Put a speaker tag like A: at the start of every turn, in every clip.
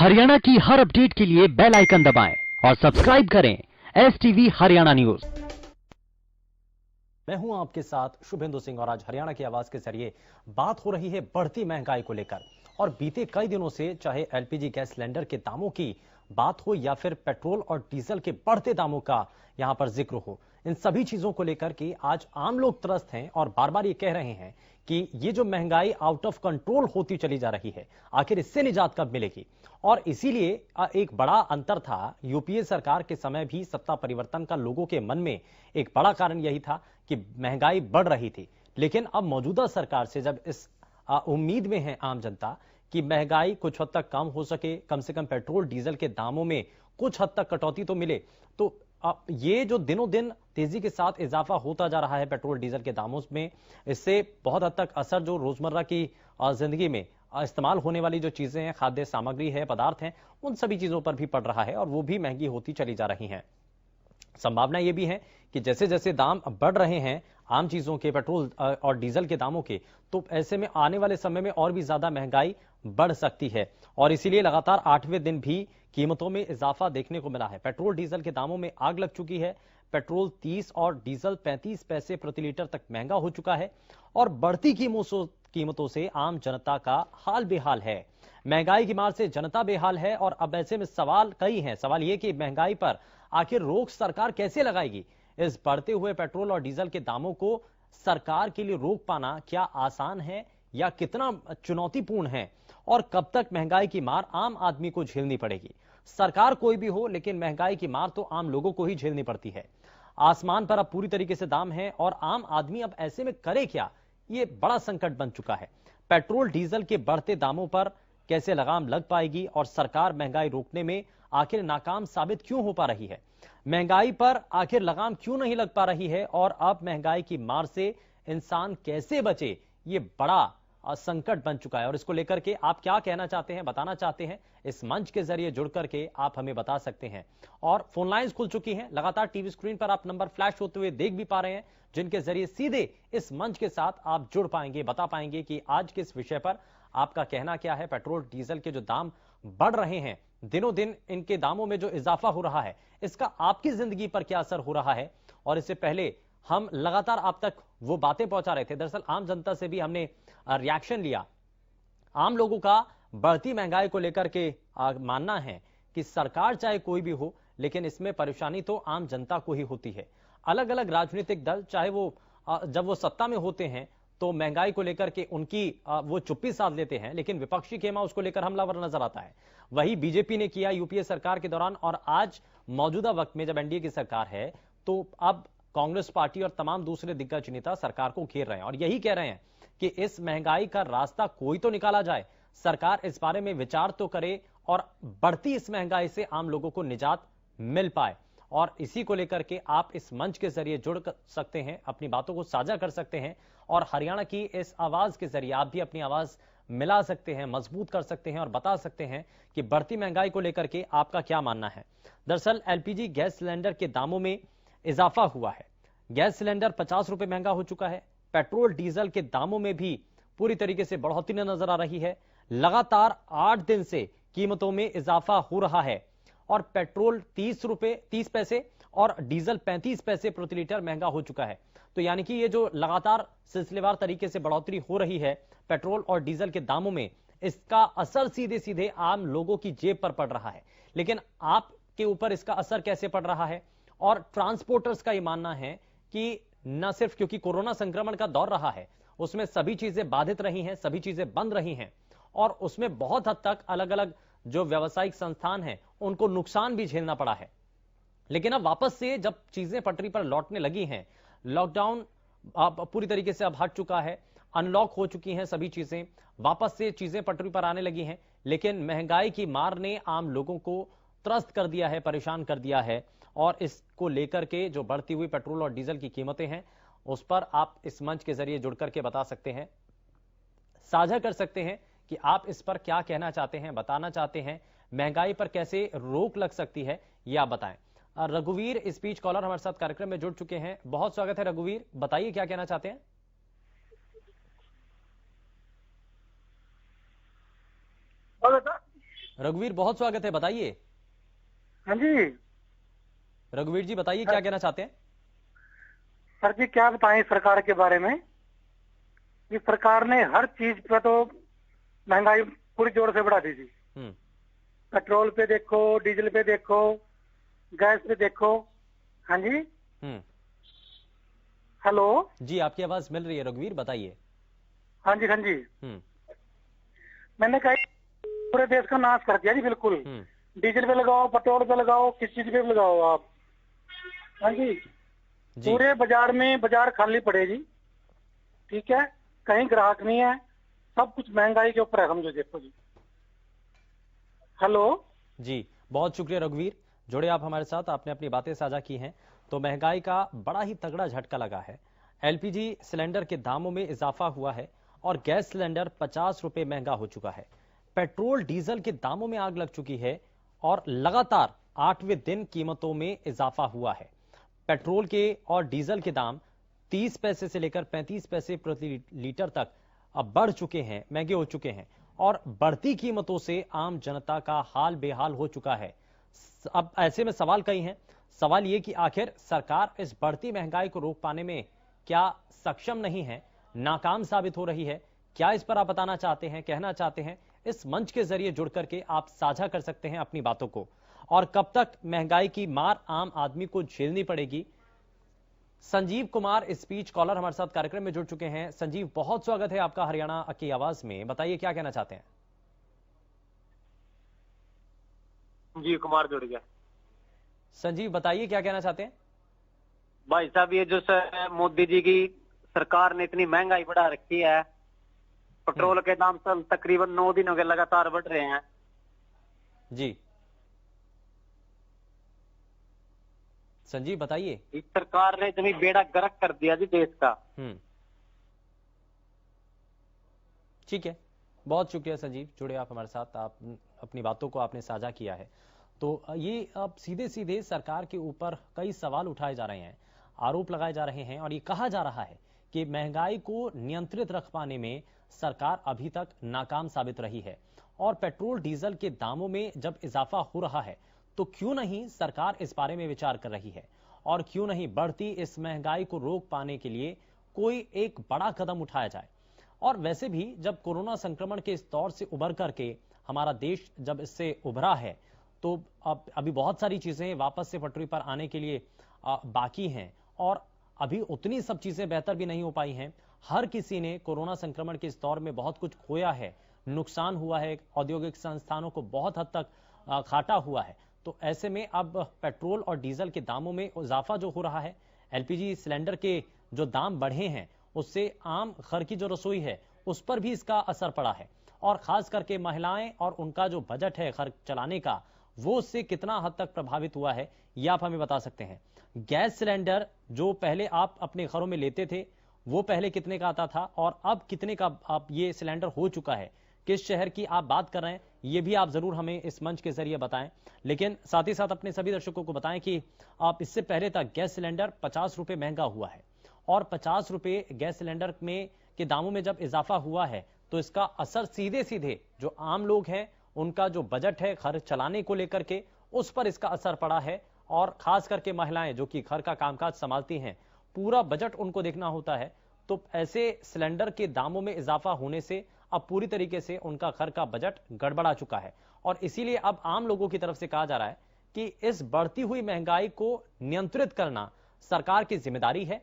A: हरियाणा की हर अपडेट के लिए बेल आइकन दबाएं और सब्सक्राइब करें STV हरियाणा न्यूज।
B: मैं हूं आपके साथ शुभेंदु सिंह और आज हरियाणा की आवाज के जरिए बात हो रही है बढ़ती महंगाई को लेकर। और बीते कई दिनों से चाहे LPG गैस सिलेंडर के दामों की बात हो या फिर पेट्रोल और डीजल के बढ़ते दामों का यहां पर जिक्र हो, इन सभी चीजों को लेकर के आज आम लोग त्रस्त हैं और बार बार ये कह रहे हैं कि ये जो महंगाई आउट ऑफ कंट्रोल होती चली जा रही है, आखिर इससे निजात कब मिलेगी। और इसीलिए एक बड़ा अंतर था, यूपीए सरकार के समय भी सत्ता परिवर्तन का लोगों के मन में एक बड़ा कारण यही था कि महंगाई बढ़ रही थी। लेकिन अब मौजूदा सरकार से जब इस उम्मीद में है आम जनता कि महंगाई कुछ हद तक कम हो सके, कम से कम पेट्रोल डीजल के दामों में कुछ हद तक कटौती तो मिले, तो अब ये जो दिनों दिन तेजी के साथ इजाफा होता जा रहा है पेट्रोल डीजल के दामों में, इससे बहुत हद तक असर जो रोजमर्रा की जिंदगी में इस्तेमाल होने वाली जो चीजें हैं, खाद्य सामग्री है, पदार्थ हैं, उन सभी चीजों पर भी पड़ रहा है और वो भी महंगी होती चली जा रही हैं। संभावना यह भी है कि जैसे जैसे दाम बढ़ रहे हैं आम चीजों के, पेट्रोल और डीजल के दामों के, तो ऐसे में आने वाले समय में और भी ज्यादा महंगाई बढ़ सकती है। और इसीलिए लगातार 8वें दिन भी कीमतों में इजाफा देखने को मिला है। पेट्रोल डीजल के दामों में आग लग चुकी है। पेट्रोल 30 और डीजल 35 पैसे प्रति लीटर तक महंगा हो चुका है और बढ़ती कीमतों से आम जनता का हाल बेहाल है। महंगाई की मार से जनता बेहाल है और अब ऐसे में सवाल कई हैं। सवाल यह कि महंगाई पर आखिर रोक सरकार कैसे लगाएगी। इस बढ़ते हुए पेट्रोल और डीजल के दामों को सरकार के लिए रोक पाना क्या आसान है या कितना चुनौतीपूर्ण है, और कब तक महंगाई की मार आम आदमी को झेलनी पड़ेगी। सरकार कोई भी हो, लेकिन महंगाई की मार तो आम लोगों को ही झेलनी पड़ती है। आसमान पर अब पूरी तरीके से दाम है और आम आदमी अब ऐसे में करे क्या, ये बड़ा संकट बन चुका है। पेट्रोल डीजल के बढ़ते दामों पर कैसे लगाम लग पाएगी और सरकार महंगाई रोकने में आखिर नाकाम साबित क्यों हो पा रही है। महंगाई पर आखिर लगाम क्यों नहीं लग पा रही है और अब महंगाई की मार से इंसान कैसे बचे, ये बड़ा संकट बन चुका है। और इसको लेकर के आप क्या कहना चाहते हैं, बताना चाहते हैं, इस मंच के जरिए जुड़ करके आप हमें बता सकते हैं। और फोन लाइंस खुल चुकी हैं, लगातार टीवी स्क्रीन पर आप नंबर फ्लैश होते हुए देख भी पा रहे हैं, जिनके जरिए सीधे इस मंच के साथ आप जुड़ पाएंगे, बता पाएंगे कि आज किस विषय पर आपका कहना क्या है। पेट्रोल डीजल के जो दाम बढ़ रहे हैं, दिनों दिन इनके दामों में जो इजाफा हो रहा है, इसका आपकी जिंदगी पर क्या असर हो रहा है। और इससे पहले हम लगातार आप तक वो बातें पहुंचा रहे थे। दरअसल आम जनता से भी हमने रिएक्शन लिया। आम लोगों का बढ़ती महंगाई को लेकर के मानना है कि सरकार चाहे कोई भी हो, लेकिन इसमें परेशानी तो आम जनता को ही होती है। अलग अलग राजनीतिक दल चाहे वो जब वो सत्ता में होते हैं तो महंगाई को लेकर के उनकी वो चुप्पी साध लेते हैं, लेकिन विपक्षी खेमा उसको लेकर हमलावर नजर आता है। वही बीजेपी ने किया यूपीए सरकार के दौरान, और आज मौजूदा वक्त में जब एनडीए की सरकार है तो अब कांग्रेस पार्टी और तमाम दूसरे दिग्गज नेता सरकार को घेर रहे हैं और यही कह रहे हैं कि इस महंगाई का रास्ता कोई तो निकाला जाए, सरकार इस बारे में विचार तो करे और बढ़ती इस महंगाई से आम लोगों को निजात मिल पाए। और इसी को लेकर के आप इस मंच के जरिए जुड़ सकते हैं, अपनी बातों को साझा कर सकते हैं और हरियाणा की इस आवाज के जरिए आप भी अपनी आवाज मिला सकते हैं, मजबूत कर सकते हैं और बता सकते हैं कि बढ़ती महंगाई को लेकर के आपका क्या मानना है। दरअसल LPG गैस सिलेंडर के दामों में इजाफा हुआ है। गैस सिलेंडर 50 रुपए महंगा हो चुका है। पेट्रोल डीजल के दामों में भी पूरी तरीके से बढ़ोतरी नजर आ रही है। लगातार 8 दिन से कीमतों में इजाफा हो रहा है और पेट्रोल 30 पैसे और डीजल 35 पैसे प्रति लीटर महंगा हो चुका है। तो यानी कि ये जो लगातार सिलसिलेवार तरीके से बढ़ोतरी हो रही है पेट्रोल और डीजल के दामों में, इसका असर सीधे सीधे आम लोगों की जेब पर पड़ रहा है। लेकिन आपके ऊपर इसका असर कैसे पड़ रहा है, और ट्रांसपोर्टर्स का यह मानना है कि न सिर्फ क्योंकि कोरोना संक्रमण का दौर रहा है, उसमें सभी चीजें बाधित रही हैं, सभी चीजें बंद रही हैं और उसमें बहुत हद तक अलग अलग जो व्यावसायिक संस्थान हैं उनको नुकसान भी झेलना पड़ा है। लेकिन अब वापस से जब चीजें पटरी पर लौटने लगी हैं, लॉकडाउन अब पूरी तरीके से अब हट चुका है, अनलॉक हो चुकी हैं सभी चीजें, वापस से चीजें पटरी पर आने लगी हैं, लेकिन महंगाई की मार ने आम लोगों को त्रस्त कर दिया है, परेशान कर दिया है। और इसको लेकर के जो बढ़ती हुई पेट्रोल और डीजल की कीमतें हैं, उस पर आप इस मंच के जरिए जुड़ करके बता सकते हैं, साझा कर सकते हैं कि आप इस पर क्या कहना चाहते हैं, बताना चाहते हैं। महंगाई पर कैसे रोक लग सकती है, यह आप बताएं। रघुवीर स्पीच कॉलर हमारे साथ कार्यक्रम में जुड़ चुके हैं। बहुत स्वागत है रघुवीर, बताइए क्या कहना चाहते हैं। रघुवीर, बहुत स्वागत है, बताइए।
C: हाँ जी।
B: रघुवीर जी बताइए, क्या कहना चाहते हैं?
C: सर जी क्या बताएं सरकार के बारे में। ये सरकार ने हर चीज पे तो महंगाई पूरी जोर से बढ़ा दी थी।
B: हम्म।
C: पेट्रोल पे देखो, डीजल पे देखो, गैस पे देखो। हाँ जी।
B: हम्म।
C: हेलो।
B: जी, आपकी आवाज मिल रही है रघुवीर, बताइए।
C: हाँ जी, हाँ जी।
B: हम्म।
C: मैंने कहा पूरे देश का नाश कर दिया जी बिल्कुल।
B: हम्म।
C: डीजल पे लगाओ, पेट्रोल पे लगाओ, किस चीज पे भी लगाओ आप। हाँ जी।
B: जी।
C: पूरे बाजार में बाजार खाली पड़े जी। ठीक है, कहीं ग्राहक नहीं है, सब कुछ महंगाई के ऊपर है। समझो, देखो जी। हेलो।
B: जी, बहुत शुक्रिया रघुवीर, जुड़े आप हमारे साथ, आपने अपनी बातें साझा की हैं। तो महंगाई का बड़ा ही तगड़ा झटका लगा है। एलपीजी सिलेंडर के दामों में इजाफा हुआ है और गैस सिलेंडर 50 रुपए महंगा हो चुका है। पेट्रोल डीजल के दामों में आग लग चुकी है और लगातार 8वें दिन कीमतों में इजाफा हुआ है। पेट्रोल के और डीजल के दाम 30 पैसे से लेकर 35 पैसे प्रति लीटर तक अब बढ़ चुके हैं, महंगे हो चुके हैं और बढ़ती कीमतों से आम जनता का हाल बेहाल हो चुका है। अब ऐसे में सवाल कई हैं। सवाल ये कि आखिर सरकार इस बढ़ती महंगाई को रोक पाने में क्या सक्षम नहीं है, नाकाम साबित हो रही है? क्या इस पर आप बताना चाहते हैं, कहना चाहते हैं? इस मंच के जरिए जुड़ करके आप साझा कर सकते हैं अपनी बातों को। और कब तक महंगाई की मार आम आदमी को झेलनी पड़ेगी? संजीव कुमार स्पीच कॉलर हमारे साथ कार्यक्रम में जुड़ चुके हैं। संजीव, बहुत स्वागत है आपका हरियाणा की आवाज में, बताइए क्या कहना चाहते हैं?
D: जी, कुमार जुड़ गया।
B: संजीव बताइए क्या कहना चाहते हैं?
D: भाई साहब, ये जो मोदी जी की सरकार ने इतनी महंगाई बढ़ा रखी है, पेट्रोल के दाम तकरीबन 9 दिन हो गए लगातार बढ़ रहे हैं।
B: जी संजीव बताइए।
D: इस सरकार ने जमी बेड़ा गर्क कर दिया जी देश का।
B: ठीक है, बहुत शुक्रिया संजीव, जुड़े आप हमारे साथ, आप अपनी बातों को आपने साझा किया है। तो ये अब सीधे सीधे सरकार के ऊपर कई सवाल उठाए जा रहे हैं, आरोप लगाए जा रहे हैं और ये कहा जा रहा है कि महंगाई को नियंत्रित रख पाने में सरकार अभी तक नाकाम साबित रही है। और पेट्रोल डीजल के दामों में जब इजाफा हो रहा है तो क्यों नहीं सरकार इस बारे में विचार कर रही है और क्यों नहीं बढ़ती इस महंगाई को रोक पाने के लिए कोई एक बड़ा कदम उठाया जाए? और वैसे भी जब कोरोना संक्रमण के इस दौर से उभर करके हमारा देश जब इससे उभरा है तो अब अभी बहुत सारी चीजें वापस से पटरी पर आने के लिए बाकी हैं और अभी उतनी सब चीजें बेहतर भी नहीं हो पाई हैं। हर किसी ने कोरोना संक्रमण के इस दौर में बहुत कुछ खोया है, नुकसान हुआ है, औद्योगिक संस्थानों को बहुत हद तक घाटा हुआ है। तो ऐसे में अब पेट्रोल और डीजल के दामों में इजाफा जो हो रहा है, एलपीजी सिलेंडर के जो दाम बढ़े हैं उससे आम घर की जो रसोई है उस पर भी इसका असर पड़ा है और खास करके महिलाएं और उनका जो बजट है घर चलाने का, वो उससे कितना हद तक प्रभावित हुआ है ये आप हमें बता सकते हैं। गैस सिलेंडर जो पहले आप अपने घरों में लेते थे वो पहले कितने का आता था और अब कितने का अब ये सिलेंडर हो चुका है? किस शहर की आप बात कर रहे हैं ये भी आप जरूर हमें इस मंच के जरिए बताएं। लेकिन साथ ही साथ अपने सभी दर्शकों को बताएं कि आप इससे पहले तक गैस सिलेंडर 50 रुपए महंगा हुआ है और 50 रुपए गैस सिलेंडर में के दामों में जब इजाफा हुआ है तो इसका असर सीधे सीधे जो आम लोग हैं उनका जो बजट है घर चलाने को लेकर के उस पर इसका असर पड़ा है। और खास करके महिलाएं जो कि घर का कामकाज संभालती हैं, पूरा बजट उनको देखना होता है। तो ऐसे सिलेंडर के दामों में इजाफा होने से अब पूरी तरीके से उनका घर का बजट गड़बड़ा चुका है और इसीलिए अब आम लोगों की तरफ से कहा जा रहा है कि इस बढ़ती हुई महंगाई को नियंत्रित करना सरकार की जिम्मेदारी है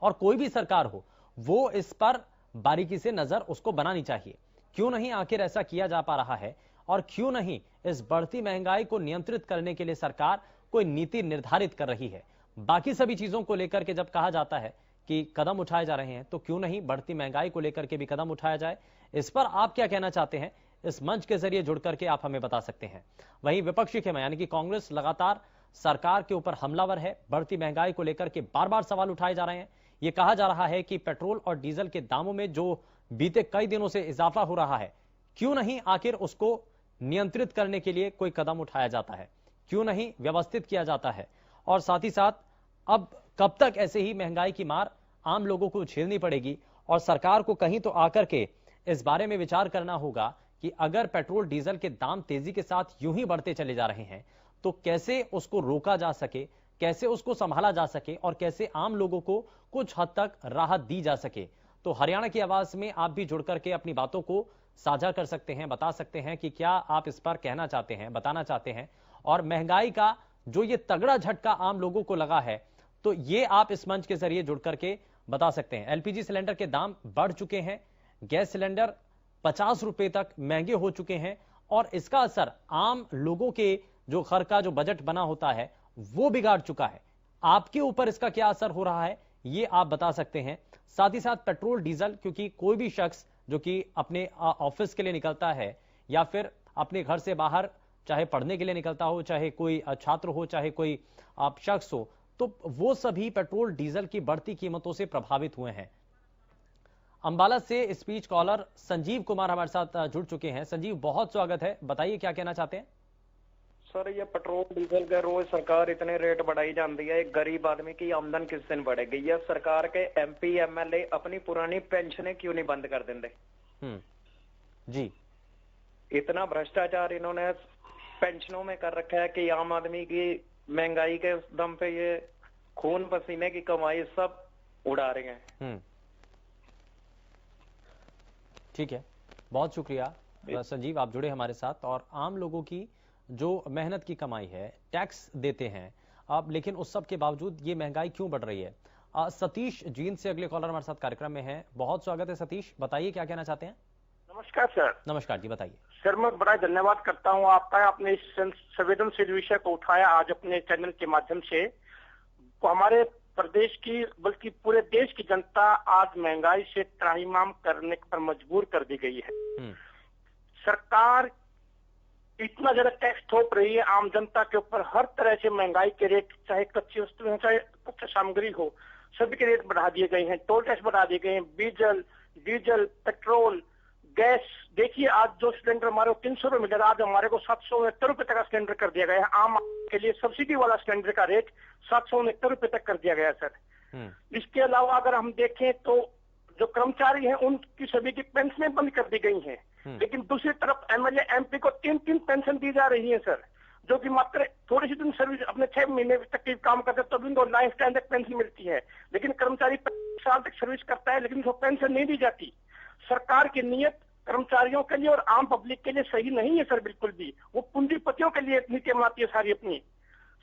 B: और कोई भी सरकार हो वो इस पर बारीकी से नजर उसको बनानी चाहिए। क्यों नहीं आखिर ऐसा किया जा पा रहा है और क्यों नहीं इस बढ़ती महंगाई को नियंत्रित करने के लिए सरकार कोई नीति निर्धारित कर रही है? बाकी सभी चीजों को लेकर के जब कहा जाता है कि कदम उठाए जा रहे हैं तो क्यों नहीं बढ़ती महंगाई को लेकर के भी कदम उठाया जाए? इस पर आप क्या कहना चाहते हैं? इस मंच के जरिए जुड़ करके आप हमें बता सकते हैं। वहीं विपक्षी खेमा यानी कि कांग्रेस लगातार सरकार के ऊपर हमलावर है। बढ़ती महंगाई को लेकर के बार बार सवाल उठाए जा रहे हैं। यह कहा जा रहा है कि पेट्रोल और डीजल के दामों में जो बीते कई दिनों से इजाफा हो रहा है, क्यों नहीं आखिर उसको नियंत्रित करने के लिए कोई कदम उठाया जाता है? क्यों नहीं व्यवस्थित किया जाता है? और साथ ही साथ अब कब तक ऐसे ही महंगाई की मार आम लोगों को झेलनी पड़ेगी और सरकार को कहीं तो आकर के इस बारे में विचार करना होगा कि अगर पेट्रोल डीजल के दाम तेजी के साथ यूं ही बढ़ते चले जा रहे हैं तो कैसे उसको रोका जा सके, कैसे उसको संभाला जा सके और कैसे आम लोगों को कुछ हद तक राहत दी जा सके। तो हरियाणा की आवाज में आप भी जुड़ करके अपनी बातों को साझा कर सकते हैं, बता सकते हैं कि क्या आप इस पर कहना चाहते हैं, बताना चाहते हैं। और महंगाई का जो ये तगड़ा झटका आम लोगों को लगा है तो ये आप इस मंच के जरिए जुड़ करके बता सकते हैं। एलपीजी सिलेंडर के दाम बढ़ चुके हैं, गैस सिलेंडर 50 रुपए तक महंगे हो चुके हैं और इसका असर आम लोगों के जो घर का जो बजट बना होता है वो बिगाड़ चुका है। आपके ऊपर इसका क्या असर हो रहा है ये आप बता सकते हैं। साथ ही साथ पेट्रोल डीजल, क्योंकि कोई भी शख्स जो कि अपने ऑफिस के लिए निकलता है या फिर अपने घर से बाहर चाहे पढ़ने के लिए निकलता हो, चाहे कोई छात्र हो, चाहे कोई शख्स हो, तो वो सभी पेट्रोल डीजल की बढ़ती कीमतों से प्रभावित हुए हैं। अंबाला से स्पीच कॉलर संजीव कुमार हमारे साथ जुड़ चुके हैं। संजीव, बहुत स्वागत है, बताइए क्या कहना चाहते हैं।
E: सर, ये पेट्रोल डीजल का रोज सरकार इतने रेट बढ़ाई जाती है, एक गरीब आदमी की आमदन किस दिन बढ़ेगी। ये सरकार के एमपी एमएलए अपनी पुरानी पेंशनें क्यों नहीं बंद कर देंगे?
B: जी,
E: इतना भ्रष्टाचार इन्होंने पेंशनों में कर रखा है कि आम आदमी की महंगाई के दम पे ये खून पसीने की कमाई सब उड़ा रहे हैं।
B: ठीक है, बहुत शुक्रिया संजीव, आप जुड़े हमारे साथ। और आम लोगों की जो मेहनत की कमाई है, टैक्स देते हैं अब, लेकिन उस सब के बावजूद ये महंगाई क्यों बढ़ रही है। सतीश जींद से अगले कॉलर हमारे साथ कार्यक्रम में है। बहुत स्वागत है सतीश, बताइए क्या कहना चाहते हैं।
C: नमस्कार सर।
B: नमस्कार जी, बताइए।
C: सर, मैं बड़ा धन्यवाद करता हूं आपका, आपने इस संवेदनशील विषय को उठाया आज अपने चैनल के माध्यम से। तो हमारे प्रदेश की बल्कि पूरे देश की जनता आज महंगाई से त्राहिमाम करने पर मजबूर कर दी गई है। सरकार इतना ज्यादा टैक्स थोप रही है आम जनता के ऊपर, हर तरह से महंगाई के रेट, चाहे कच्ची वस्तु हो चाहे कच्ची सामग्री हो, सभी के रेट बढ़ा दिए गए हैं। टोल टैक्स बढ़ा दिए गए हैं, डीजल, पेट्रोल, गैस। देखिए आज जो सिलेंडर हमारे को 300 रुपए मिलेगा, आज हमारे को 769 रुपए तक का सिलेंडर कर दिया गया है। आम के लिए सब्सिडी वाला सिलेंडर का रेट 769 रुपए तक कर दिया गया है सर। इसके अलावा अगर हम देखें तो जो कर्मचारी हैं उनकी सभी की पेंशनें बंद कर दी गई हैं, लेकिन दूसरी तरफ एमएलए एमपी को 3-3 पेंशन दी जा रही है सर, जो कि मात्र थोड़ी सी दिन सर्विस अपने 6 महीने तक की काम करते हैं तो भी उनको लाइफ टाइम तक पेंशन मिलती है। लेकिन कर्मचारी 25 साल तक सर्विस करता है लेकिन उसको पेंशन नहीं दी जाती। सरकार की नीयत कर्मचारियों के लिए और आम पब्लिक के लिए सही नहीं है सर, बिल्कुल भी। वो पूंजीपतियों के लिए नीतियां बनाती है सारी अपनी।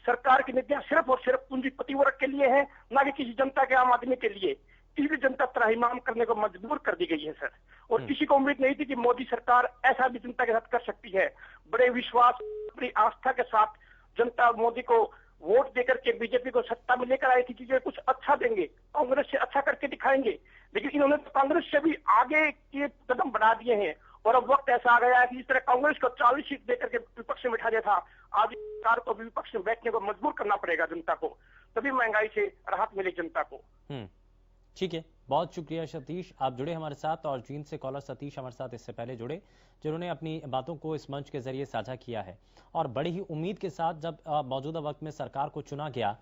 C: सरकार की नीतियां सिर्फ और सिर्फ पूंजीपति वर्ग के लिए है, ना कि किसी जनता के, आम आदमी के लिए। इसलिए जनता त्राहिमाम करने को मजबूर कर दी गई है सर। और किसी को उम्मीद नहीं थी कि मोदी सरकार ऐसा भी जनता के साथ कर सकती है। बड़े विश्वास, बड़ी आस्था के साथ जनता मोदी को वोट देकर के बीजेपी को सत्ता में लेकर आई थी कि कुछ अच्छा देंगे, कांग्रेस से अच्छा करके दिखाएंगे। लेकिन इन्होंने तो कांग्रेस से भी आगे के कदम बढ़ा दिए हैं और अब वक्त ऐसा आ गया है कि जिस तरह कांग्रेस को 40 सीट देकर के विपक्ष में बिठा दिया था, आज सरकार को भी विपक्ष में बैठने को मजबूर करना पड़ेगा जनता को, तभी महंगाई से राहत मिले जनता को।
B: ठीक है, बहुत शुक्रिया सतीश, आप जुड़े हमारे साथ। और जींद से कॉलर सतीश हमारे साथ इससे पहले जुड़े, जिन्होंने अपनी बातों को इस मंच के जरिए साझा किया है। और बड़ी ही उम्मीद के साथ जब मौजूदा वक्त में सरकार को चुना गया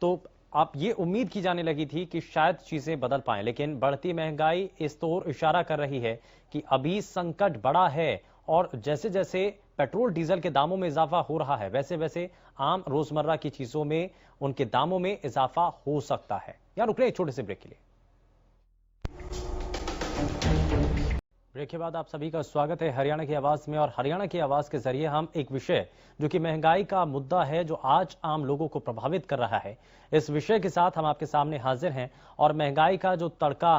B: तो आप ये उम्मीद की जाने लगी थी कि शायद चीजें बदल पाएं, लेकिन बढ़ती महंगाई इस तौर इशारा कर रही है कि अभी संकट बड़ा है और जैसे जैसे पेट्रोल डीजल के दामों में इजाफा हो रहा है वैसे वैसे आम रोजमर्रा की चीजों में उनके दामों में इजाफा हो सकता है। यहाँ रुक रहे एक छोटे से ब्रेक के लिए। ब्रेक के बाद आप सभी का स्वागत है हरियाणा की आवाज में। और हरियाणा की आवाज के जरिए हम एक विषय जो कि महंगाई का मुद्दा है, जो आज आम लोगों को प्रभावित कर रहा है, इस विषय के साथ हम आपके सामने हाजिर हैं। और महंगाई का जो तड़का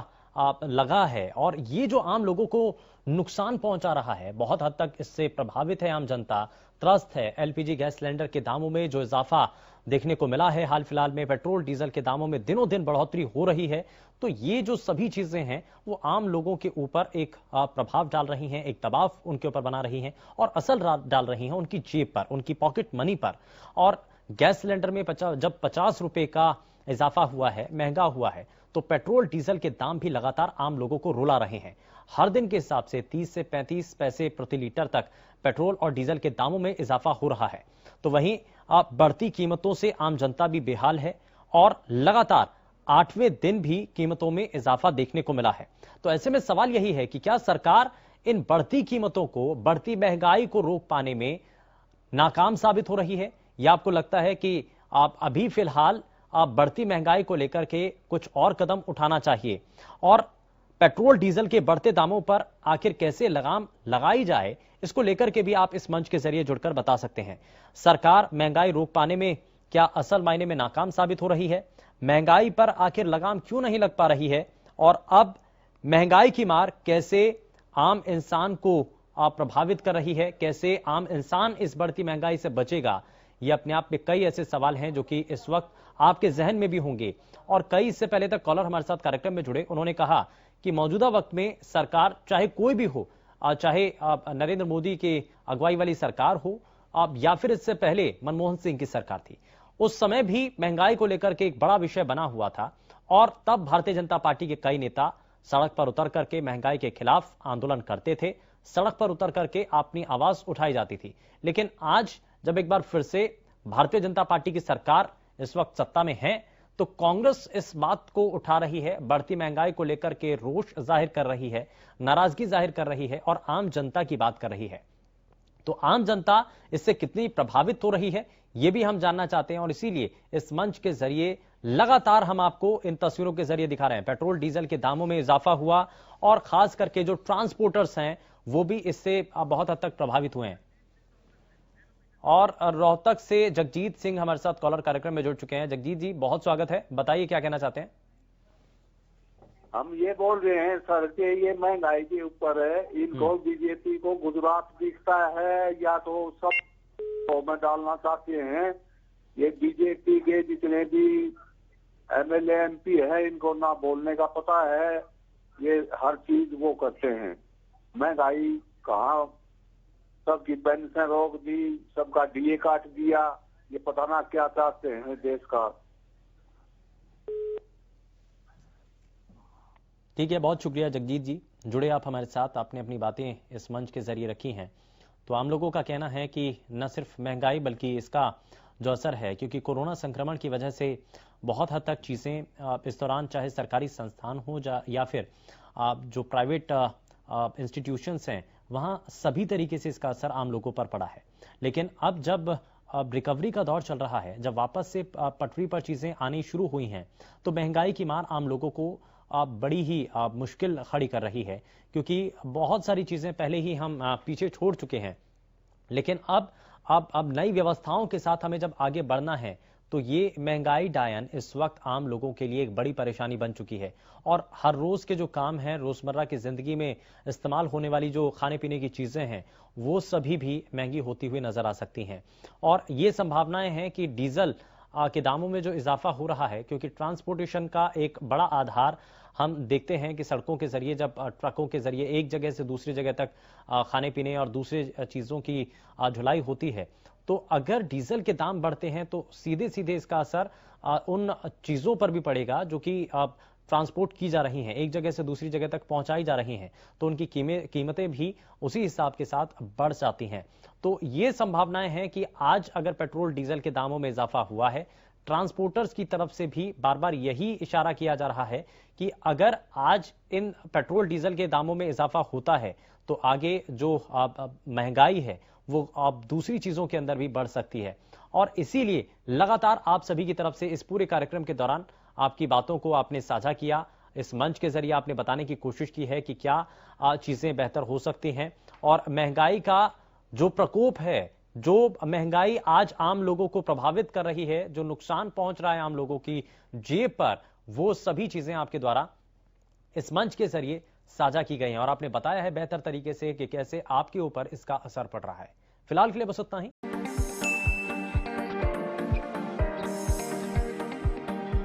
B: लगा है और ये जो आम लोगों को नुकसान पहुंचा रहा है, बहुत हद तक इससे प्रभावित है आम जनता, त्रस्त है। एलपीजी गैस सिलेंडर के दामों में जो इजाफा देखने को मिला है, हाल फिलहाल में पेट्रोल डीजल के दामों में दिनों दिन बढ़ोतरी हो रही है, तो ये जो सभी चीजें हैं वो आम लोगों के ऊपर एक प्रभाव डाल रही हैं, एक दबाव उनके ऊपर बना रही हैं और असर डाल रही हैं उनकी जेब पर, उनकी पॉकेट मनी पर। और गैस सिलेंडर में जब 50 रुपए का इजाफा हुआ है, महंगा हुआ है, तो पेट्रोल डीजल के दाम भी लगातार आम लोगों को रुला रहे हैं। हर दिन के हिसाब से 30 से 35 पैसे प्रति लीटर तक पेट्रोल और डीजल के दामों में इजाफा हो रहा है। तो वहीं बढ़ती कीमतों से आम जनता भी बेहाल है और लगातार 8वें दिन भी कीमतों में इजाफा देखने को मिला है। तो ऐसे में सवाल यही है कि क्या सरकार इन बढ़ती कीमतों को, बढ़ती महंगाई को रोक पाने में नाकाम साबित हो रही है, या आपको लगता है कि आप अभी फिलहाल बढ़ती महंगाई को लेकर के कुछ और कदम उठाना चाहिए? और पेट्रोल डीजल के बढ़ते दामों पर आखिर कैसे लगाम लगाई जाए, इसको लेकर के भी आप इस मंच के जरिए जुड़कर बता सकते हैं। सरकार महंगाई रोक पाने में क्या असल मायने में नाकाम साबित हो रही है? महंगाई पर आखिर लगाम क्यों नहीं लग पा रही है? और अब महंगाई की मार कैसे आम इंसान को प्रभावित कर रही है? कैसे आम इंसान इस बढ़ती महंगाई से बचेगा? ये अपने आप में कई ऐसे सवाल हैं जो कि इस वक्त आपके जहन में भी होंगे। और कई इससे पहले तक कॉलर हमारे साथ कार्यक्रम में जुड़े, उन्होंने कहा कि मौजूदा वक्त में सरकार चाहे कोई भी हो, चाहे नरेंद्र मोदी के अगुवाई वाली सरकार हो या फिर इससे पहले मनमोहन सिंह की सरकार थी, उस समय भी महंगाई को लेकर के एक बड़ा विषय बना हुआ था। और तब भारतीय जनता पार्टी के कई नेता सड़क पर उतर करके महंगाई के खिलाफ आंदोलन करते थे, सड़क पर उतर करके अपनी आवाज उठाई जाती थी। लेकिन आज जब एक बार फिर से भारतीय जनता पार्टी की सरकार इस वक्त सत्ता में है, तो कांग्रेस इस बात को उठा रही है, बढ़ती महंगाई को लेकर के रोष जाहिर कर रही है, नाराजगी जाहिर कर रही है और आम जनता की बात कर रही है। तो आम जनता इससे कितनी प्रभावित हो रही है, यह भी हम जानना चाहते हैं। और इसीलिए इस मंच के जरिए लगातार हम आपको इन तस्वीरों के जरिए दिखा रहे हैं। पेट्रोल डीजल के दामों में इजाफा हुआ और खास करके जो ट्रांसपोर्टर्स हैं वो भी इससे बहुत हद तक प्रभावित हुए हैं। और रोहतक से जगजीत सिंह हमारे साथ कॉलर कार्यक्रम में जुड़ चुके हैं। जगजीत जी, बहुत स्वागत है, बताइए क्या कहना चाहते हैं।
F: हम ये बोल रहे हैं सर कि ये महंगाई के ऊपर है, इनको बीजेपी को गुजरात दिखता है या तो सब में डालना चाहते हैं। ये बीजेपी के जितने भी एमएलए एमपी है, इनको ना बोलने का पता है, ये हर चीज वो करते हैं। महंगाई कहाँ, सबकी पेंशन रोक दी, सबका डीए काट दिया, ये पता ना क्या चाहते हैं देश का।
B: ठीक है, बहुत शुक्रिया जगजीत जी, जुड़े आप हमारे साथ, आपने अपनी बातें इस मंच के जरिए रखी हैं। तो आम लोगों का कहना है कि न सिर्फ महंगाई बल्कि इसका जो असर है, क्योंकि कोरोना संक्रमण की वजह से बहुत हद तक चीज़ें इस दौरान, चाहे सरकारी संस्थान हो या फिर जो प्राइवेट इंस्टीट्यूशंस हैं, वहाँ सभी तरीके से इसका असर आम लोगों पर पड़ा है। लेकिन अब जब रिकवरी का दौर चल रहा है, जब वापस से पटरी पर चीज़ें आनी शुरू हुई हैं, तो महंगाई की मार आम लोगों को बड़ी ही मुश्किल खड़ी कर रही है, क्योंकि बहुत सारी चीज़ें पहले ही हम पीछे छोड़ चुके हैं। लेकिन अब नई व्यवस्थाओं के साथ हमें जब आगे बढ़ना है, तो ये महंगाई डायन इस वक्त आम लोगों के लिए एक बड़ी परेशानी बन चुकी है। और हर रोज के जो काम हैं, रोजमर्रा की जिंदगी में इस्तेमाल होने वाली जो खाने पीने की चीजें हैं, वो सभी भी महंगी होती हुई नजर आ सकती हैं। और ये संभावनाएं हैं कि डीजल के दामों में जो इजाफा हो रहा है, क्योंकि ट्रांसपोर्टेशन का एक बड़ा आधार हम देखते हैं कि सड़कों के जरिए, जब ट्रकों के जरिए एक जगह से दूसरी जगह तक खाने पीने और दूसरे चीजों की ढुलाई होती है, तो अगर डीजल के दाम बढ़ते हैं तो सीधे सीधे इसका असर उन चीजों पर भी पड़ेगा जो कि ट्रांसपोर्ट की जा रही हैं, एक जगह से दूसरी जगह तक पहुंचाई जा रही हैं, तो उनकी कीमतें भी उसी हिसाब के साथ बढ़ जाती हैं। तो ये संभावनाएं हैं कि आज अगर पेट्रोल डीजल के दामों में इजाफा हुआ है, ट्रांसपोर्टर्स की तरफ से भी बार बार यही इशारा किया जा रहा है कि अगर आज इन पेट्रोल डीजल के दामों में इजाफा होता है, तो आगे जो महंगाई है वो अब दूसरी चीजों के अंदर भी बढ़ सकती है। और इसीलिए लगातार आप सभी की तरफ से इस पूरे कार्यक्रम के दौरान आपकी बातों को आपने साझा किया, इस मंच के जरिए आपने बताने की कोशिश की है कि क्या चीजें बेहतर हो सकती हैं। और महंगाई का जो प्रकोप है, जो महंगाई आज आम लोगों को प्रभावित कर रही है, जो नुकसान पहुंच रहा है आम लोगों की जेब पर, वो सभी चीजें आपके द्वारा इस मंच के जरिए साझा की गई हैं और आपने बताया है बेहतर तरीके से कि कैसे आपके ऊपर इसका असर पड़ रहा है। फिलहाल के लिए बस उतना ही।